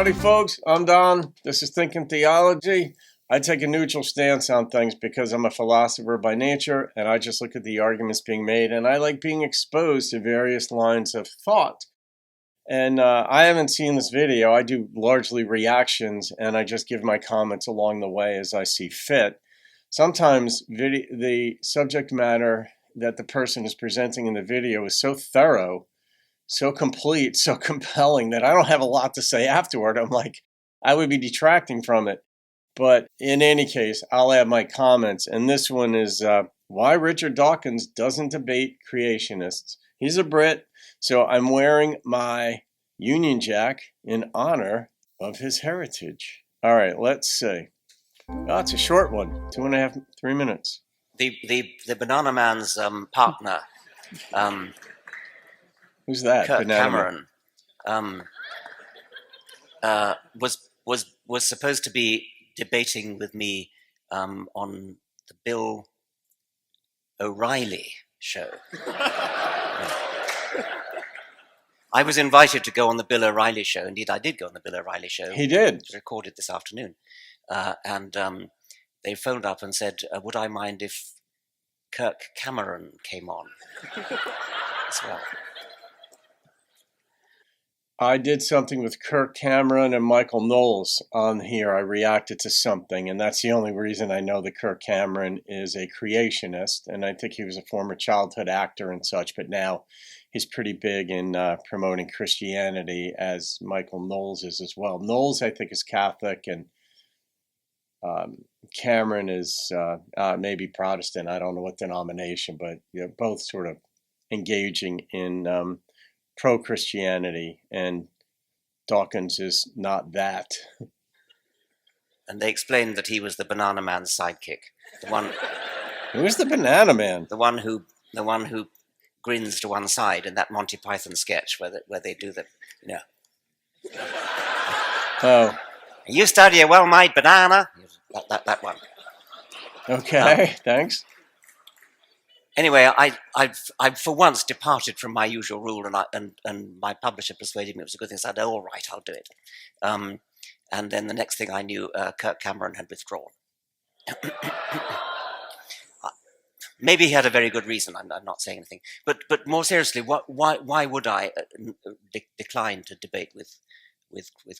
Howdy folks, I'm Don. This is Thinking Theology. I take a neutral stance on things because I'm a philosopher by nature, and I just look at the arguments being made, and I like being exposed to various lines of thought. And I haven't seen this video. I do largely reactions, and I just give my comments along the way as I see fit. Sometimes the subject matter that the person is presenting in the video is so thorough, so complete, so compelling that I don't have a lot to say afterward. I'm like, I would be detracting from it. But in any case, I'll add my comments. And this one is why Richard Dawkins doesn't debate creationists. He's a Brit, so I'm wearing my Union Jack in honor of his heritage. All right, let's see. Oh, it's a short one, 2.5, 3 minutes. The Banana Man's partner, Who's that? Kirk Banana Cameron, was supposed to be debating with me on the Bill O'Reilly show. I was invited to go on the Bill O'Reilly show. Indeed, I did go on the Bill O'Reilly show. He did. It was recorded this afternoon. And they phoned up and said, would I mind if Kirk Cameron came on as well? I did something with Kirk Cameron and Michael Knowles on here. I reacted to something, and that's the only reason I know that Kirk Cameron is a creationist, and I think he was a former childhood actor and such, but now he's pretty big in promoting Christianity, as Michael Knowles is as well. Knowles, I think, is Catholic, and Cameron is maybe Protestant. I don't know what denomination, but both sort of engaging in pro-Christianity, and Dawkins is not that. And they explained that he was the Banana Man's sidekick, the one. Who's the Banana Man? The one who grins to one side in that Monty Python sketch where they do the, Oh. You study a well-made banana. That one. Okay, thanks. Anyway, I've for once departed from my usual rule, and my publisher persuaded me it was a good thing. So I said, "Oh, all right, I'll do it." And then the next thing I knew, Kirk Cameron had withdrawn. Maybe he had a very good reason. I'm not saying anything, but more seriously, why would I decline to debate with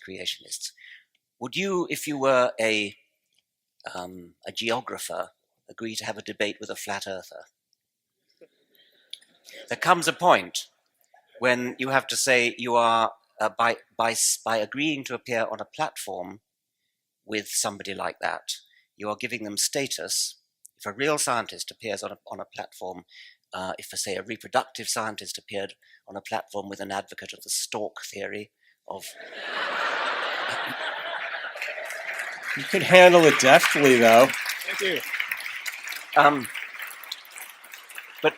creationists? Would you, if you were a geographer, agree to have a debate with a flat earther? There comes a point when you have to say you are, by agreeing to appear on a platform with somebody like that, you are giving them status. If a real scientist appears on a platform, if, say, a reproductive scientist appeared on a platform with an advocate of the stork theory of... You could handle it deftly, though. Thank you. But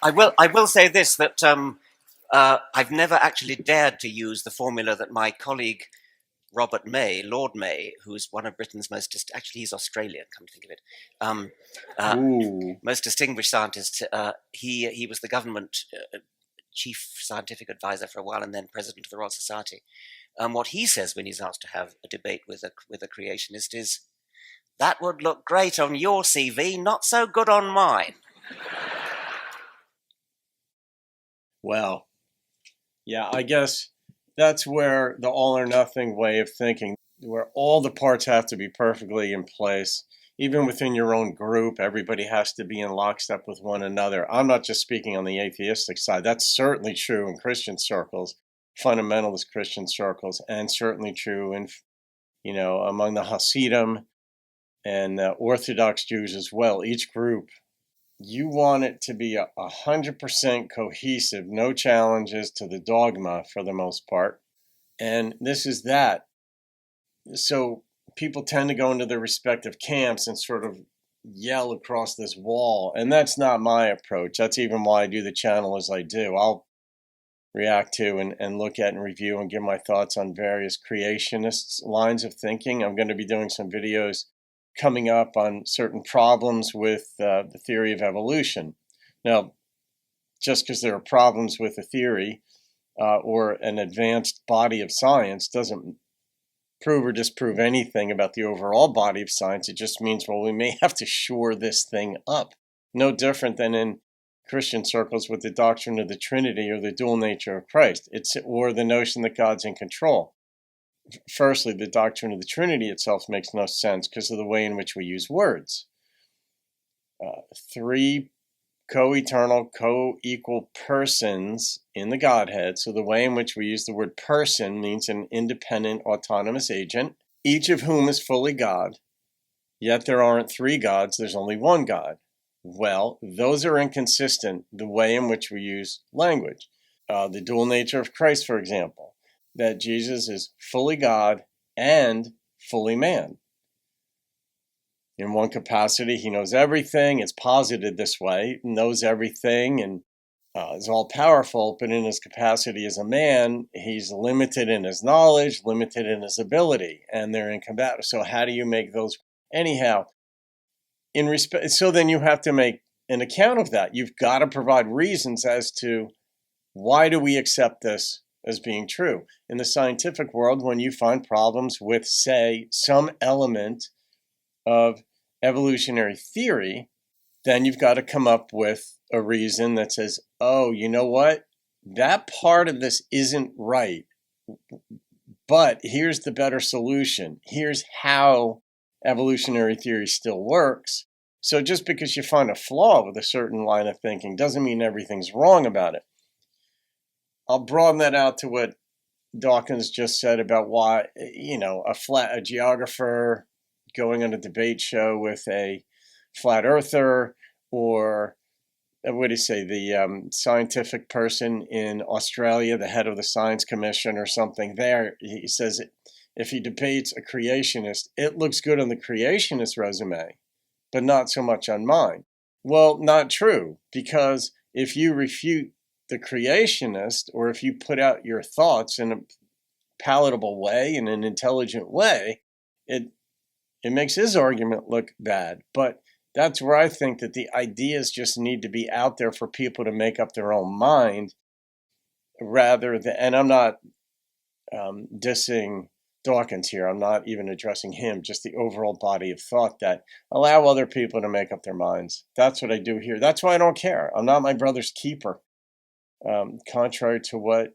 I will say this, that I've never actually dared to use the formula that my colleague Robert May, Lord May, who's one of Britain's most actually he's Australian, come to think of it, most distinguished scientist. He was the government chief scientific advisor for a while, and then president of the Royal Society. What he says when he's asked to have a debate with a creationist is, "That would look great on your CV, not so good on mine." Well, yeah, I guess that's where the all or nothing way of thinking, where all the parts have to be perfectly in place. Even within your own group, everybody has to be in lockstep with one another. I'm not just speaking on the atheistic side. That's certainly true in Christian circles, fundamentalist Christian circles, and certainly true in, among the Hasidim and Orthodox Jews as well. Each group, you want it to be 100% cohesive, no challenges to the dogma for the most part. And this is that. So people tend to go into their respective camps and sort of yell across this wall. And that's not my approach. That's even why I do the channel as I do. I'll react to and look at and review and give my thoughts on various creationists' lines of thinking. I'm going to be doing some videos coming up on certain problems with the theory of evolution. Now, just because there are problems with a theory or an advanced body of science doesn't prove or disprove anything about the overall body of science. It just means, well, we may have to shore this thing up. No different than in Christian circles with the doctrine of the Trinity or the dual nature of Christ. Or the notion that God's in control. Firstly, the doctrine of the Trinity itself makes no sense because of the way in which we use words. Three co-eternal, co-equal persons in the Godhead. So the way in which we use the word person means an independent, autonomous agent, each of whom is fully God. Yet there aren't three gods, there's only one God. Well, those are inconsistent, the way in which we use language. The dual nature of Christ, for example, that Jesus is fully God and fully man. In one capacity, he knows everything. It's posited this way, knows everything and is all-powerful, but in his capacity as a man, he's limited in his knowledge, limited in his ability, and they're incompatible. So how do you make those? Anyhow, so then you have to make an account of that. You've got to provide reasons as to why do we accept this as being true. In the scientific world, when you find problems with, say, some element of evolutionary theory, then you've got to come up with a reason that says, oh, you know what? That part of this isn't right, but here's the better solution. Here's how evolutionary theory still works. So just because you find a flaw with a certain line of thinking doesn't mean everything's wrong about it. I'll broaden that out to what Dawkins just said about why, a geographer going on a debate show with a flat earther, or what do you say, the scientific person in Australia, the head of the Science Commission or something there, he says if he debates a creationist, it looks good on the creationist resume, but not so much on mine. Well, not true, because if you refute the creationist, or if you put out your thoughts in a palatable way, in an intelligent way, it makes his argument look bad. But that's where I think that the ideas just need to be out there for people to make up their own mind, rather than, and I'm not dissing Dawkins here, I'm not even addressing him, just the overall body of thought that allow other people to make up their minds. That's what I do here. That's why I don't care. I'm not my brother's keeper. Contrary to what,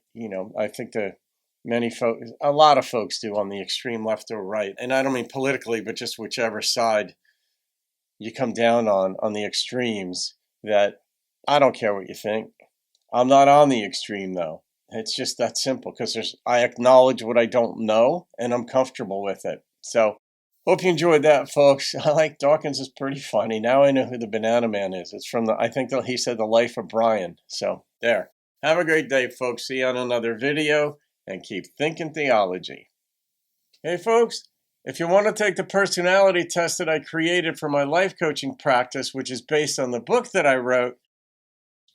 I think a lot of folks do on the extreme left or right. And I don't mean politically, but just whichever side you come down on the extremes, that I don't care what you think. I'm not on the extreme though. It's just that simple, because I acknowledge what I don't know and I'm comfortable with it. So hope you enjoyed that, folks. I like Dawkins is pretty funny. Now I know who the Banana Man is. It's from I think he said The Life of Brian. So there. Have a great day, folks. See you on another video, and keep thinking theology. Hey, folks, if you want to take the personality test that I created for my life coaching practice, which is based on the book that I wrote,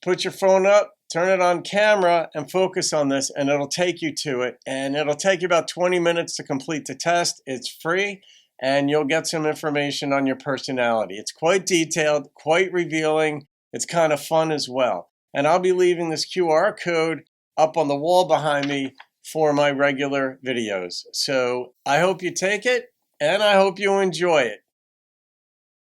put your phone up, turn it on camera, and focus on this, and it'll take you to it. And it'll take you about 20 minutes to complete the test. It's free, and you'll get some information on your personality. It's quite detailed, quite revealing. It's kind of fun as well. And I'll be leaving this QR code up on the wall behind me for my regular videos. So I hope you take it, and I hope you enjoy it.